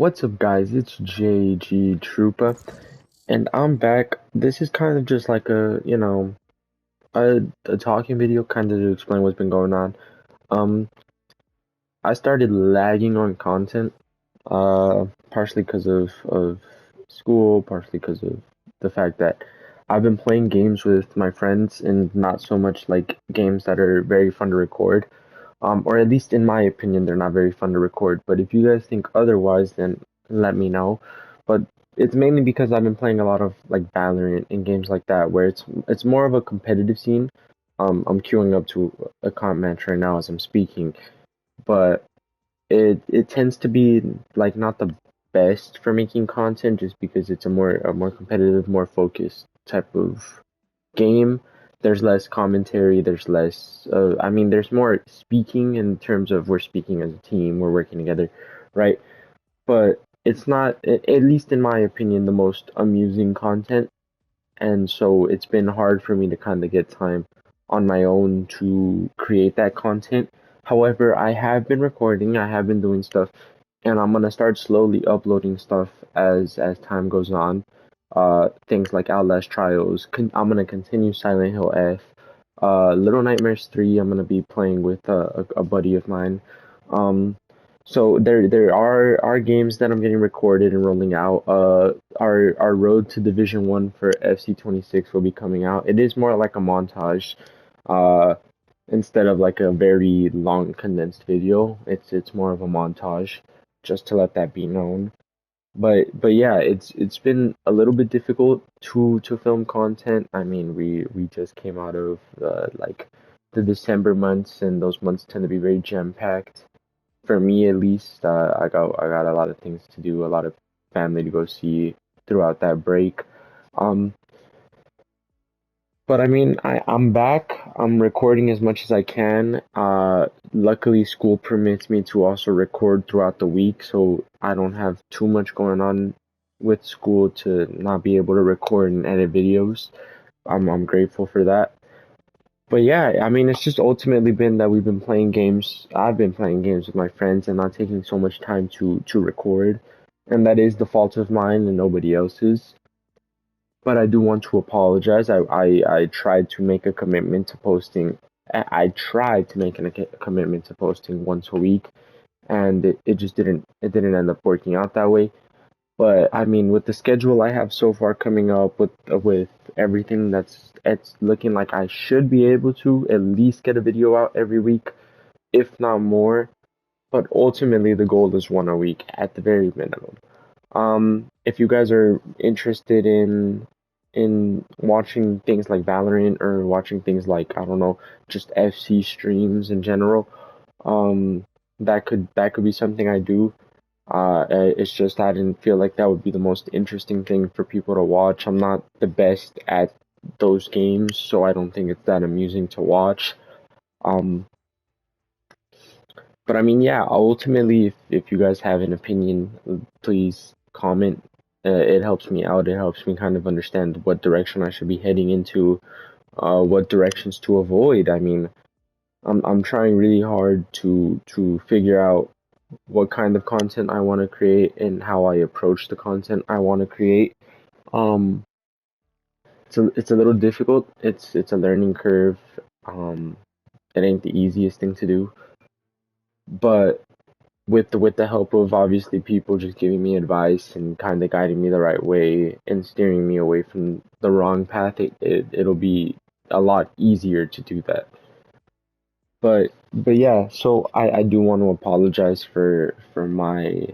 What's up, guys? It's JG Troopa, and I'm back. This is kind of just like a talking video, kind of to explain what's been going on. Um, I started lagging on content, partially because of school, partially because of the fact that I've been playing games with my friends and not so much like games that are very fun to record. Or at least in my opinion, they're not very fun to record. But if you guys think otherwise, then let me know. But it's mainly because I've been playing a lot of like Valorant and games like that, where it's more of a competitive scene. I'm queuing up to a comp match right now as I'm speaking, but it tends to be like not the best for making content, just because it's a more competitive, more focused type of game. There's less commentary, there's less, there's more speaking in terms of we're speaking as a team, we're working together, right? But it's not, at least in my opinion, the most amusing content. And so it's been hard for me to kind of get time on my own to create that content. However, I have been recording, I have been doing stuff, and I'm gonna start slowly uploading stuff as time goes on. Things like Outlast Trials. I'm gonna continue Silent Hill F. Little Nightmares 3. I'm gonna be playing with a buddy of mine. Um, so there are games that I'm getting recorded and rolling out. Our Road to Division 1 for FC 26 will be coming out. It is more like a montage. Uh, Instead of like a very long condensed video, it's more of a montage, just to let that be known. But yeah, it's been a little bit difficult to film content. I mean, we just came out of like the December months, and those months tend to be very jam-packed. For me, at least, I got a lot of things to do, a lot of family to go see throughout that break. Um, but I mean, I'm back. I'm recording as much as I can. Luckily, school permits me to also record throughout the week, so I don't have too much going on with school to not be able to record and edit videos. I'm grateful for that. But yeah, I mean, it's just ultimately been that we've been playing games. I've been playing games with my friends and not taking so much time to record, and that is the fault of mine and nobody else's. But I do want to apologize. I tried to make a commitment to posting. I tried to make a commitment to posting once a week, and it just didn't end up working out that way. But I mean, with the schedule I have so far coming up, with everything it's looking like I should be able to at least get a video out every week, if not more. But ultimately, the goal is one a week at the very minimum. If you guys are interested in watching things like Valorant, or watching things like, I don't know, just FC streams in general, um, that could be something I do. It's just I didn't feel like that would be the most interesting thing for people to watch. I'm not the best at those games, so I don't think it's that amusing to watch. Um, but I mean, yeah, ultimately, if you guys have an opinion, please comment. It helps me out. It helps me kind of understand what direction I should be heading into, what directions to avoid. I mean, I'm trying really hard to figure out what kind of content I want to create and how I approach the content I want to create. Um, it's a little difficult. It's a learning curve. Um, it ain't the easiest thing to do, but with the help of obviously people just giving me advice and kind of guiding me the right way and steering me away from the wrong path, it'll be a lot easier to do that. But yeah, so I do want to apologize for my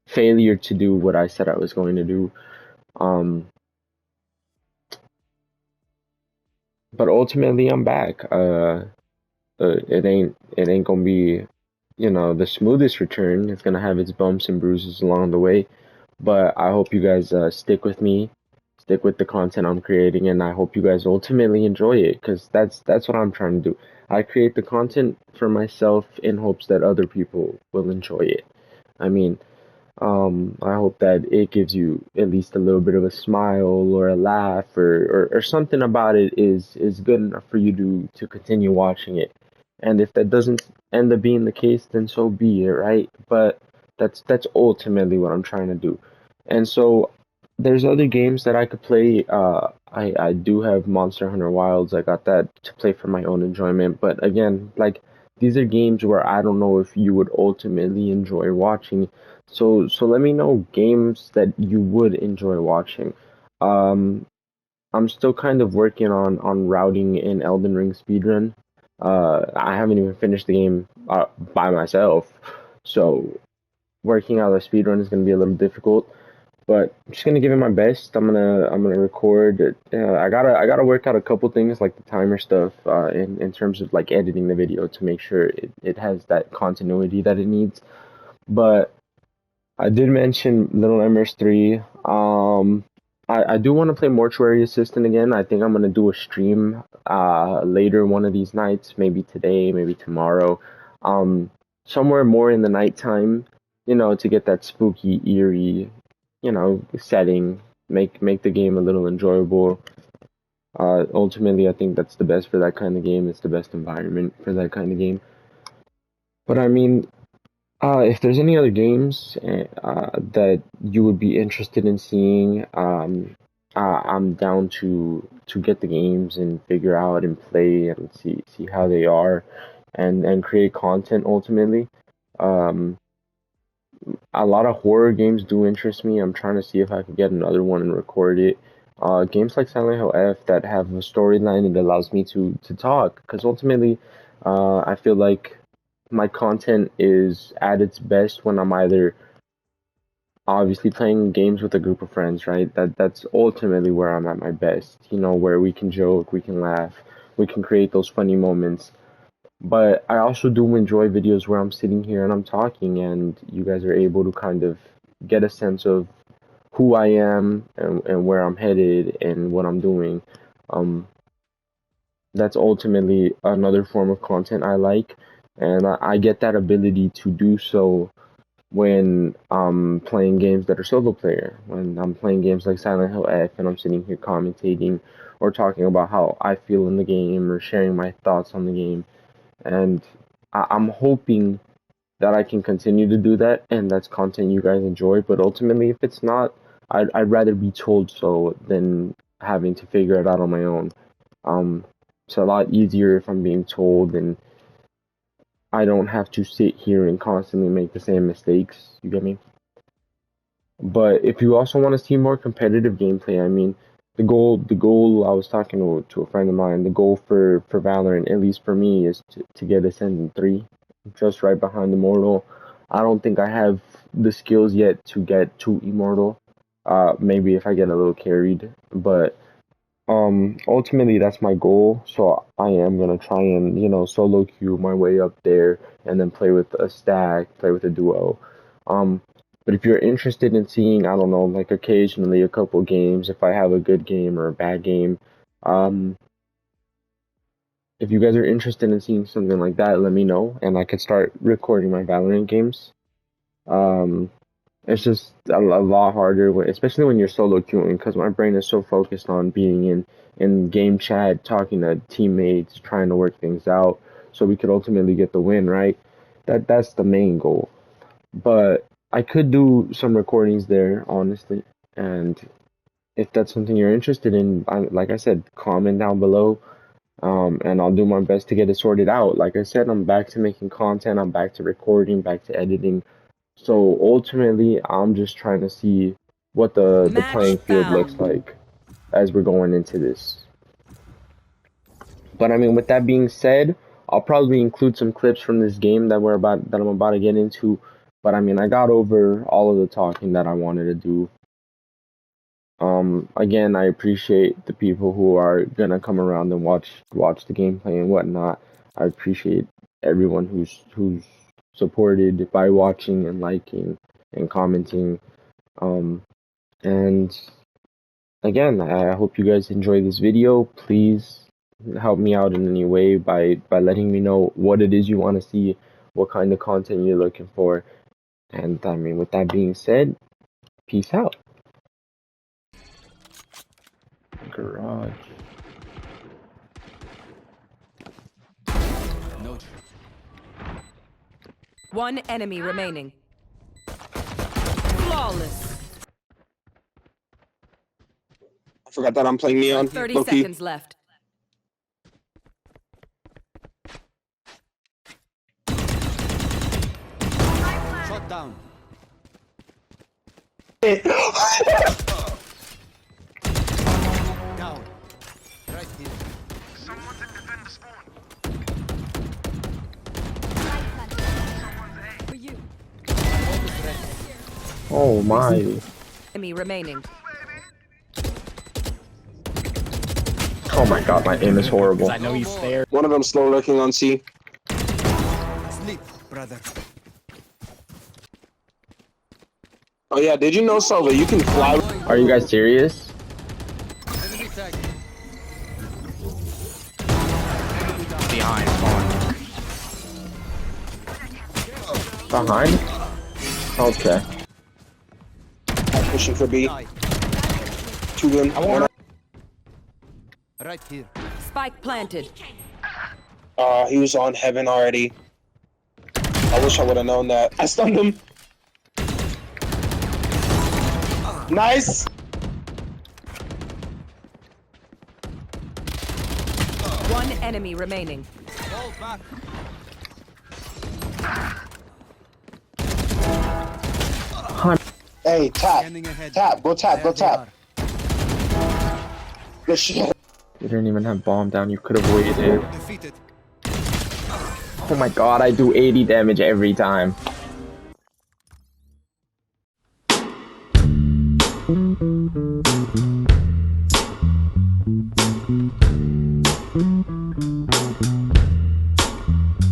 failure to do what I said I was going to do. Um, but ultimately I'm back. It ain't gonna be, the smoothest return. It's gonna have its bumps and bruises along the way. But I hope you guys stick with me, stick with the content I'm creating, and I hope you guys ultimately enjoy it, because that's what I'm trying to do. I create the content for myself in hopes that other people will enjoy it. I mean, I hope that it gives you at least a little bit of a smile or a laugh, or something about it is good enough for you to continue watching it. And if that doesn't end up being the case, then so be it, right? But That's ultimately what I'm trying to do. And so there's other games that I could play. I do have Monster Hunter Wilds. I got that to play for my own enjoyment. But again, like these are games where I don't know if you would ultimately enjoy watching. So let me know games that you would enjoy watching. Um, I'm still kind of working on routing an Elden Ring speedrun. I haven't even finished the game by myself, so working out a speedrun is going to be a little difficult. But I'm just gonna give it my best. I'm gonna record. I gotta work out a couple things like the timer stuff in terms of like editing the video to make sure it has that continuity that it needs. But I did mention Little MS3. I do want to play Mortuary Assistant again. I think I'm gonna do a stream later one of these nights, maybe today, maybe tomorrow, somewhere more in the nighttime, to get that spooky, eerie, setting, make the game a little enjoyable. Ultimately, I think that's the best for that kind of game. It's the best environment for that kind of game. But I mean, if there's any other games that you would be interested in seeing, I'm down to get the games and figure out and play and see how they are, and create content ultimately. Um, a lot of horror games do interest me. I'm trying to see if I could get another one and record it. Games like Silent Hill F that have a storyline that allows me to talk, because ultimately, I feel like my content is at its best when I'm either obviously playing games with a group of friends, right? That's ultimately where I'm at my best. Where we can joke, we can laugh, we can create those funny moments. But I also do enjoy videos where I'm sitting here and I'm talking, and you guys are able to kind of get a sense of who I am and where I'm headed and what I'm doing. Um, that's ultimately another form of content I like, and I get that ability to do so when I'm playing games that are solo player. When I'm playing games like Silent Hill F and I'm sitting here commentating or talking about how I feel in the game or sharing my thoughts on the game. And I'm hoping that I can continue to do that and that's content you guys enjoy. But ultimately, if it's not, I'd rather be told so than having to figure it out on my own. Um, it's a lot easier if I'm being told, and I don't have to sit here and constantly make the same mistakes. You get me? But if you also want to see more competitive gameplay, I mean, the goal. I was talking to a friend of mine. The goal for Valorant, at least for me, is to get Ascendant 3, just right behind Immortal. I don't think I have the skills yet to get to Immortal. Maybe if I get a little carried, but ultimately that's my goal. So I am gonna try and solo queue my way up there, and then play with a stack, play with a duo. Um, but if you're interested in seeing, I don't know, like occasionally a couple games, if I have a good game or a bad game, um, if you guys are interested in seeing something like that, let me know, and I could start recording my Valorant games. Um, it's just a lot harder, especially when you're solo queuing, because my brain is so focused on being in game chat, talking to teammates, trying to work things out, so we could ultimately get the win, right? That's the main goal. But I could do some recordings there, honestly, and if that's something you're interested in, like I said, comment down below, and I'll do my best to get it sorted out. Like I said, I'm back to making content, I'm back to recording, back to editing. So ultimately, I'm just trying to see what the Match playing field looks found. like as we're going into this. But I mean, with that being said, I'll probably include some clips from this game that I'm about to get into. But I mean, I got over all of the talking that I wanted to do. Again, I appreciate the people who are gonna come around and watch the gameplay and whatnot. I appreciate everyone who's supported by watching and liking and commenting. Um, and again, I hope you guys enjoy this video. Please help me out in any way by letting me know what it is you want to see, what kind of content you're looking for. And I mean, with that being said, peace out. Garage. One enemy remaining. Flawless. I forgot that I'm playing Neon. 30 Low-key. seconds left. Shot down. Down. Right here. Someone's in defender spawn. For you. Oh my. Enemy remaining. Oh my god, my aim is horrible. I know he's there. One of them slow lurking on C. Sleep, brother. Oh yeah, did you know, Silva, you can fly? Are you guys serious? Enemy tag. Behind spawn. Behind? Okay. Pushing for B. Two gun. Right here. Spike planted. He was on heaven already. I wish I would have known that. I stunned him. Nice. One enemy remaining. Fall back. Hey, tap. Scanning ahead. Tap. Go tap. Go There they tap. are. Good shit. You didn't even have bomb down, you could have waited. Defeated. Oh my god, I do 80 damage every time.